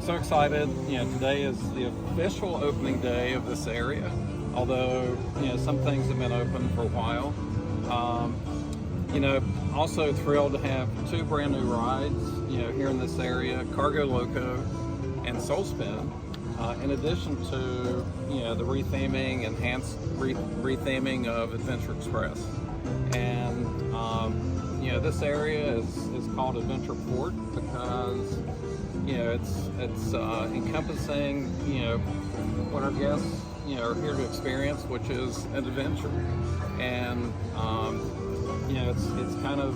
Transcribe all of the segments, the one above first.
so excited. Today is the official opening day of this area, although, some things have been open for a while. Also thrilled to have two brand new rides, here in this area, Cargo Loco and Soul Spin, in addition to, the retheming, enhanced retheming of Adventure Express. And, this area is called Adventure Port because, it's encompassing, what our guests, are here to experience, which is an adventure. And, it's kind of,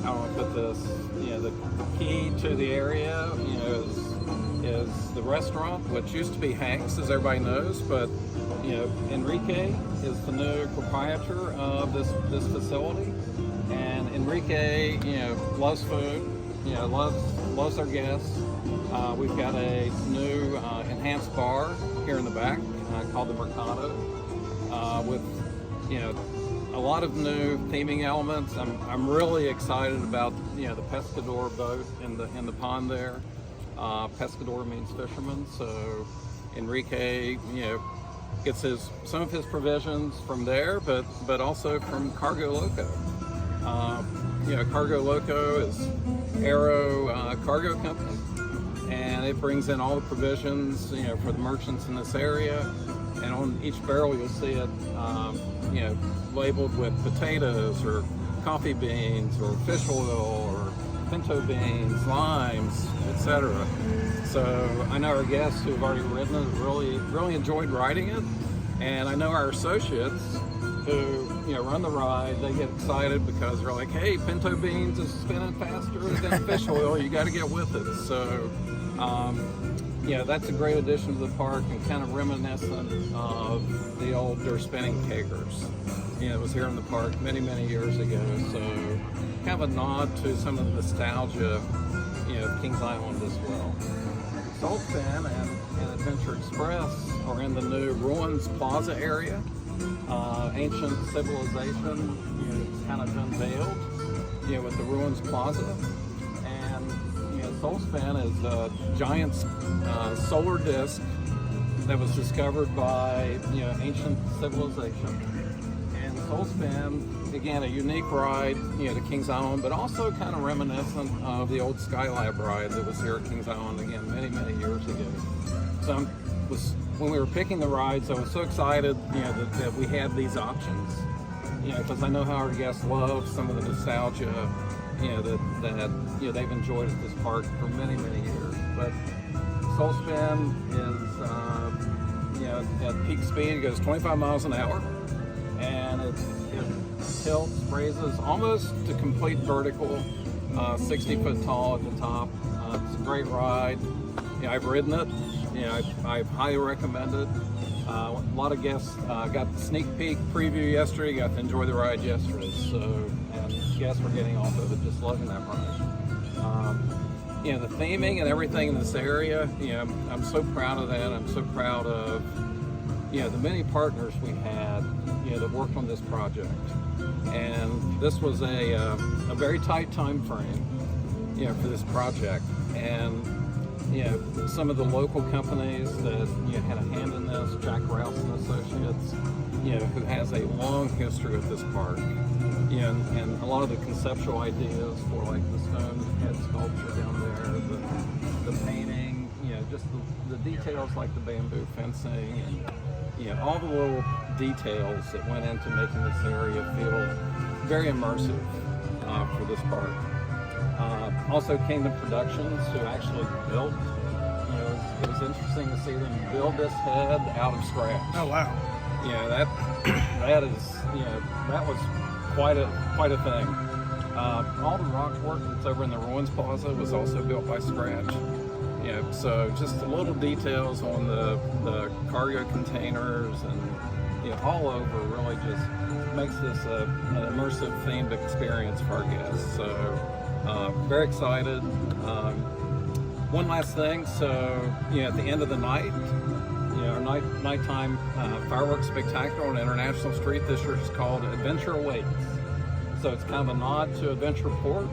how do I put this? The key to the area, is the restaurant, which used to be Hank's, as everybody knows, but Enrique is the new proprietor of this facility, and Enrique, loves food, loves our guests. We've got a new enhanced bar here in the back called the Mercado, with a lot of new theming elements. I'm really excited about the pescador boat in the pond there. Pescador means fisherman, so Enrique gets some of his provisions from there, but also from Cargo Loco. Cargo Loco is Aero cargo company, and it brings in all the provisions for the merchants in this area. And on each barrel you'll see it labeled with potatoes or coffee beans or fish oil or pinto beans, limes, etc. So I know our guests who have already ridden it have really enjoyed riding it, and I know our associates who run the ride, they get excited because they're like, hey, pinto beans is spinning faster than fish oil, you got to get with it. So that's a great addition to the park and kind of reminiscent of the old dirt spinning kegers. It was here in the park many years ago, so kind of a nod to some of the nostalgia, of Kings Island as well. Soul Spin and Adventure Express are in the new Ruins Plaza area. Ancient civilization, it's kind of unveiled, with the Ruins Plaza. Soul Spin is a giant solar disk that was discovered by ancient civilization. And Soul Spin, again, a unique ride to Kings Island, but also kind of reminiscent of the old Skylab ride that was here at Kings Island again many years ago. So when we were picking the rides, I was so excited that we had these options, because I know how our guests love some of the nostalgia that they've enjoyed at this park for many years. But Soul Spin is at peak speed. It goes 25 miles an hour, and it tilts, raises almost to complete vertical, 60 foot tall at the top. It's a great ride. I've ridden it. I highly recommend it. A lot of guests got the sneak peek preview yesterday, got to enjoy the ride yesterday, and guests were getting off of it, just loving that ride. The theming and everything in this area, I'm so proud of that. I'm so proud of, the many partners we had, that worked on this project. And this was a very tight time frame, for this project. And some of the local companies that had a hand in this, Jack Rouse and Associates, who has a long history with this park, and a lot of the conceptual ideas for like the stone head sculpture down there, the painting, just the details like the bamboo fencing, and all the little details that went into making this area feel very immersive for this park. Also Kingdom Productions, who actually built, it was interesting to see them build this head out of scratch. Oh wow. That is, that was quite a thing. All the rock work that's over in the Ruins Plaza was also built by scratch. So just the little details on the cargo containers and all over really just makes this an immersive themed experience for our guests. So very excited. One last thing, so at the end of the night, our nighttime fireworks spectacular on International Street this year is called Adventure Awaits. So it's kind of a nod to Adventure Port,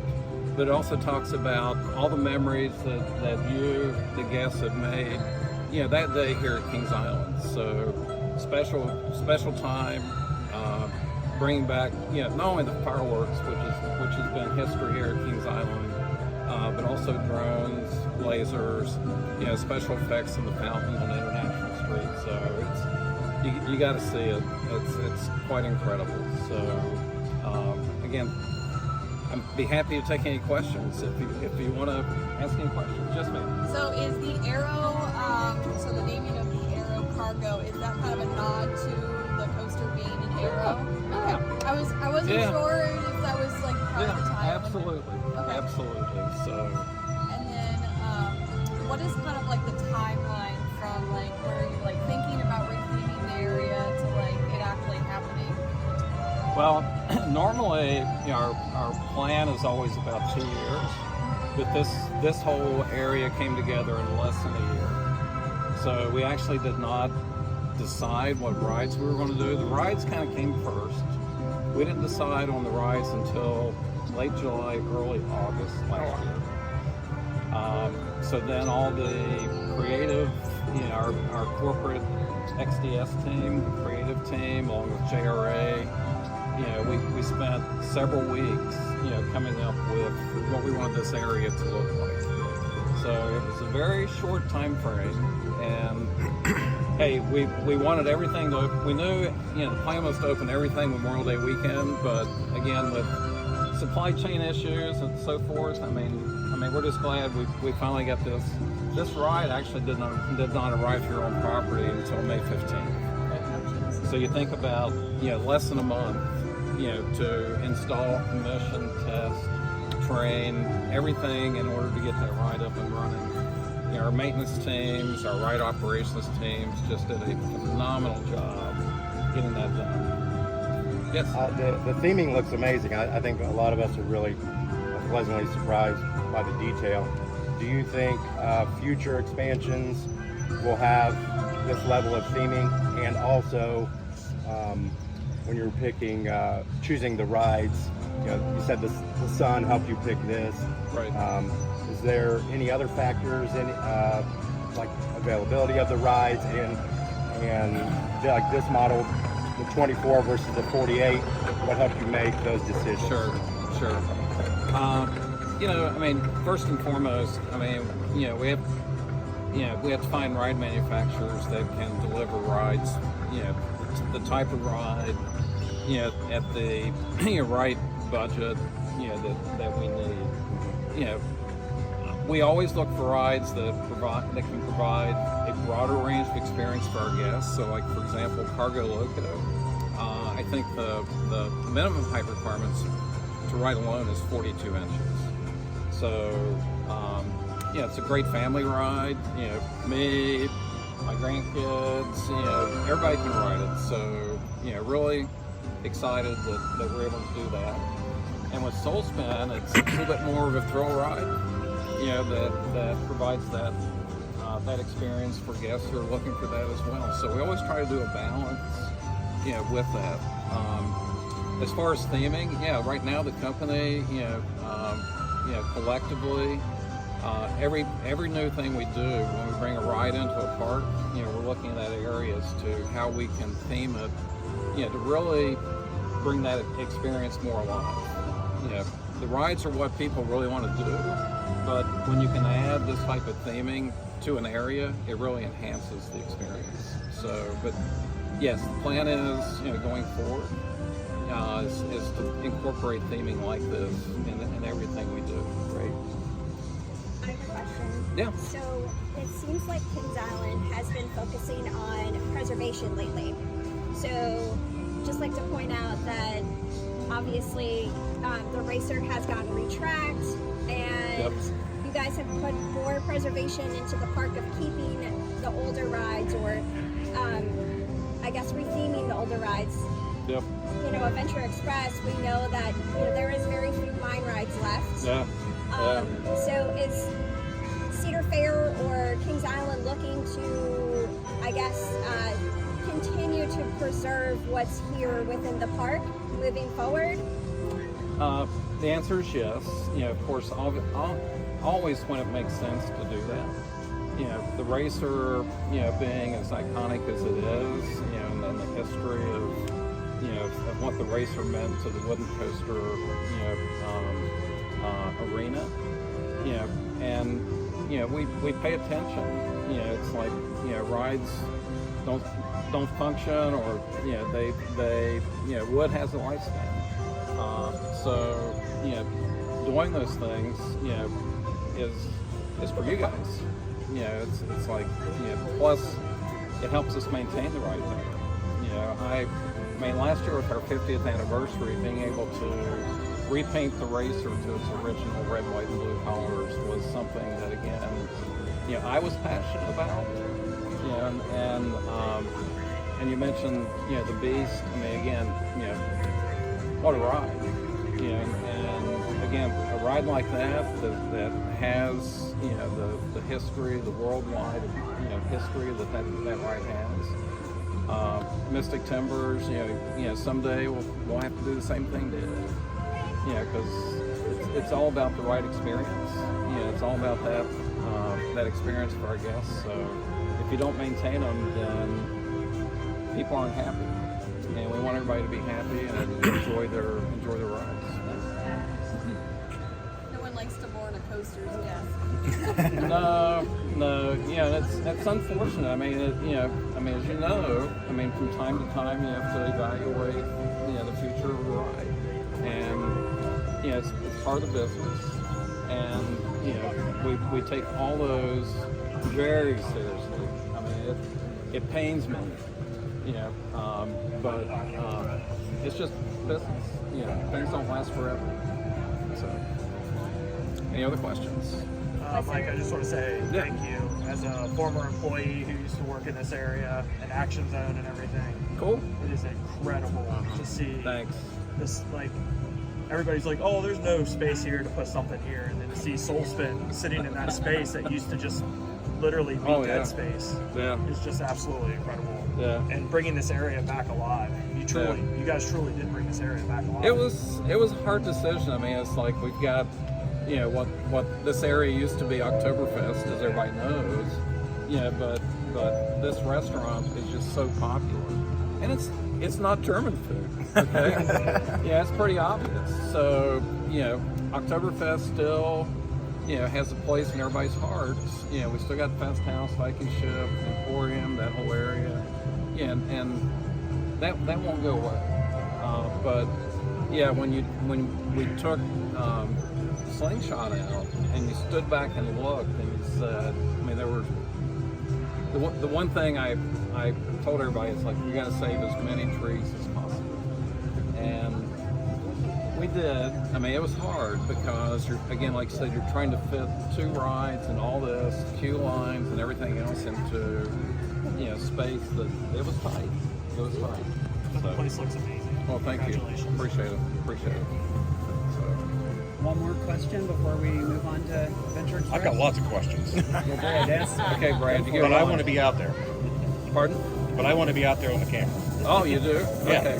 but it also talks about all the memories that you, the guests, have made, you know, that day here at Kings Island. So special time, bringing back, you know, not only the fireworks, which has been history here at Kings Island, but also drones, lasers, you know, special effects in the fountain on International Street. So it's, you got to see it. It's quite incredible. So again, I'd be happy to take any questions if you want to ask any questions. Just me. So is the Aero, so the naming of the Aero cargo, is that kind of a nod to the coaster being an Aero? Okay. I wasn't sure if that was like part of the time. Absolutely. Okay. Absolutely. So. And then what is kind of like the timeline from like where you're like thinking about retheming the area to like it actually happening? Well, normally, you know, our plan is always about 2 years, but this whole area came together in less than a year. So we actually did not decide what rides we were going to do. The rides kind of came first. We didn't decide on the rides until late July, early August last year. So then all the creative, you know, our corporate XDS team, the creative team, along with JRA, you know, we spent several weeks, you know, coming up with what we wanted this area to look like. So it was a very short time frame, and hey, we wanted everything to, we knew, you know, the plan was to open everything Memorial Day weekend, but again, with supply chain issues and so forth, I mean, we're just glad we finally got this. This ride actually did not arrive here on property until May 15th. So you think about, you know, less than a month, you know, to install, commission, test, train, everything in order to get that ride up and running. You know, our maintenance teams, our ride operations teams just did a phenomenal job getting that done. Yes? The theming looks amazing. I think a lot of us are really pleasantly surprised by the detail. Do you think future expansions will have this level of theming? And also, when you're picking, choosing the rides, you know, you said the sun helped you pick this. Right. Is there any other factors, like availability of the rides and like this model, the 24 versus the 48? What helped you make those decisions? Sure. You know, I mean, first and foremost, I mean, you know, we have to find ride manufacturers that can deliver rides, you know, the type of ride, you know, at the right budget, you know, that we need. You know, we always look for rides that can provide a broader range of experience for our guests. So, like for example, Cargo Loco. I think the minimum height requirements to ride alone is 42 inches. So, yeah, it's a great family ride. You know, me, my grandkids, you know, everybody can ride it. So, you know, really excited that we're able to do that. And with Soul Spin, it's a little bit more of a thrill ride, you know, that provides that experience for guests who are looking for that as well. So we always try to do a balance, you know, with that. As far as theming, yeah, right now the company, you know, collectively, every new thing we do when we bring a ride into a park, you know, we're looking at areas to how we can theme it, you know, to really bring that experience more alive. You know, the rides are what people really want to do, but when you can add this type of theming to an area, it really enhances the experience. So, but yes, the plan is, you know, going forward, is to incorporate theming like this in everything we do. Great. I have a question. Yeah. So it seems like Kings Island has been focusing on preservation lately. So just like to point out that obviously the racer has gotten retracked, and you guys have put more preservation into the park of keeping the older rides, or I guess retheming the older rides. Yep. You know, Adventure Express, we know that, you know, there is very few mine rides left. Yeah. So is Cedar Fair or Kings Island looking to, I guess, continue to preserve what's here within the park moving forward? The answer is yes. of course, always when it makes sense to do that. The racer, being as iconic as it is, and then the history of what the racer meant to the wooden coaster, arena, and we pay attention. It's like rides don't function, or they wood has a lifespan. So doing those things is for you guys. It's like plus it helps us maintain the ride better. I mean, last year with our 50th anniversary, being able to repaint the racer to its original red, white, and blue colors was something that, again, I was passionate about. And you mentioned, the Beast. I mean, again, what a ride. And again, a ride like that has, the history, the worldwide, history that ride has. Mystic Timbers, someday we'll have to do the same thing did. Because it's all about the ride experience. It's all about that experience for our guests. So if you don't maintain them, then people aren't happy. And we want everybody to be happy and enjoy their rides. No one likes to board a coaster's guest. No, it's unfortunate. I mean, as you know, from time to time you have to evaluate, the future of a ride, and it's part of the business, and we take all those very seriously. I mean, it pains me, but it's just business. Things don't last forever. So, any other questions? Mike, I just want to say thank you as a former employee who used to work in this area and Action Zone and everything. Cool. It is incredible to see. Thanks. This, like, everybody's like, oh, there's no space here to put something here, and then to see Soul Spin sitting in that space that used to just literally be dead space. Yeah. It's just absolutely incredible. Yeah. And bringing this area back alive. You guys truly did bring this area back alive. It was a hard decision. I mean, it's like we've got, what this area used to be Oktoberfest, as everybody knows. But this restaurant is just so popular, and it's not German food. Okay. It's pretty obvious. So Oktoberfest still has a place in everybody's hearts. We still got Fest House, Viking Ship, Emporium, that whole area, and that won't go away. But when we took Slingshot out and you stood back and looked and you said, there were the one thing I told everybody is like, we got to save as many trees as possible, and we did. It was hard because you're, again, like you said, you're trying to fit 2 rides and all this queue lines and everything else into space that it was tight. It was tight. The place looks amazing. Well, thank you. Appreciate it. So. One more question before we move on to Adventure Express? I've got lots of questions. Well, Brad, Okay, Brad, you get But I want to be out there. Pardon? But I want to be out there on the camera. Oh, you do? Yeah.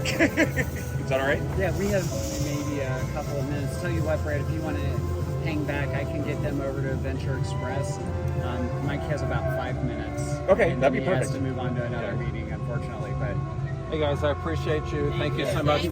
Okay. Is that all right? Yeah, we have maybe a couple of minutes. Tell you what, Brad, if you want to hang back, I can get them over to Adventure Express. Mike has about 5 minutes. Okay, and that'd be he has perfect. to move on to another meeting, unfortunately. But Hey guys, I appreciate you. Thank you so much.